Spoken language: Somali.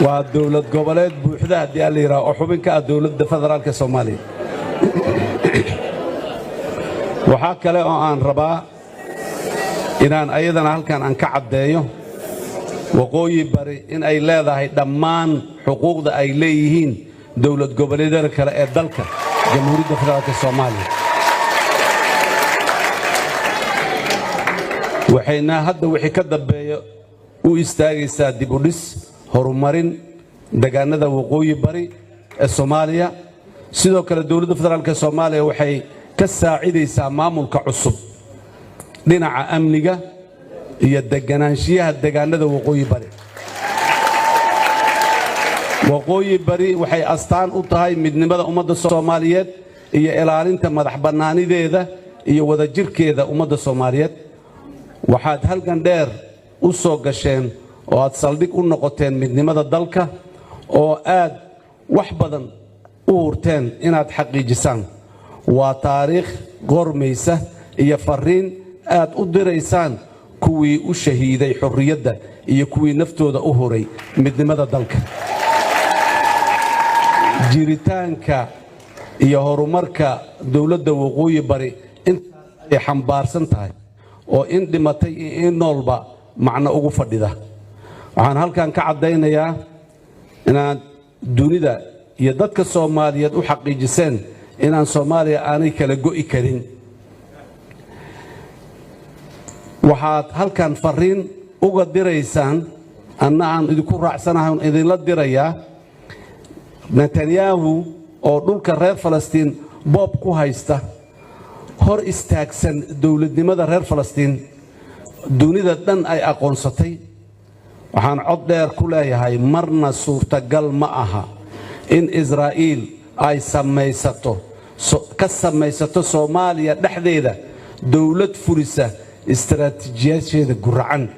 ودولة قبلات بوحدة دي اللي راه حبين كدولة فدرال كصومالي وحكى له عن ربا إن أيضا هل كان عن كعب دايو وقوي بري إن أي لا ذا دمان حقوق ذا أي ليهين دولة قبلات ذلك الدلك جمهورية فدرال كصومالي وحينا هذا وحي كذب ويستاجي ديبوليس هرمارين دجانا وقوي بري الصومالية سيدو كلا دولة فدرال كصوماليا وحي كساعدي سامام كعصب لنا أمنية هي الدجانشية الدجانا وقوي بري وقوي بري وحي أستان أطهاي من نبض أمد الصوماليات هي إلارين تمدح بناني ذا هي وذا جير كذا أمد الصوماليات waxaad halkan dheer u soo gasheen oo aad saldhig u noqoteen midnimada dalka oo aad wax badan u hurteen inaad xaqiijisaan waa taariikh qormaysa iyo fariin aad u diraysaan kuwii u shahiiday xorriyadda iyo kuwii naftooda u huray midnimada dalka jiritaanka iyo horumarka dawladda waqooyi bari inta ay xambaarsan tahay oo in dhimatay in noolba macna ugu fadhida waxaan halkan ka cadeynayaa inaan dunida iyo dadka Soomaaliyeed u xaqiijiseen inaan Soomaaliya aanay kala go'i karin waxaad halkan fariin uga diraysaan annaan idinku raacsanahay idin la dirayaa Netanyahu oo dhulka reer Falastiin boob ku haysta hor istaagsan dawladnimada reer Falastiin dunida dhan ay aqoonsatay waxaan cod dheer ku leeyahay marna suurtagal ma aha in Israa'iil ay samaysato Soomaaliya dhexdeeda dawlad furisa istaraatiijiyadeeda guracan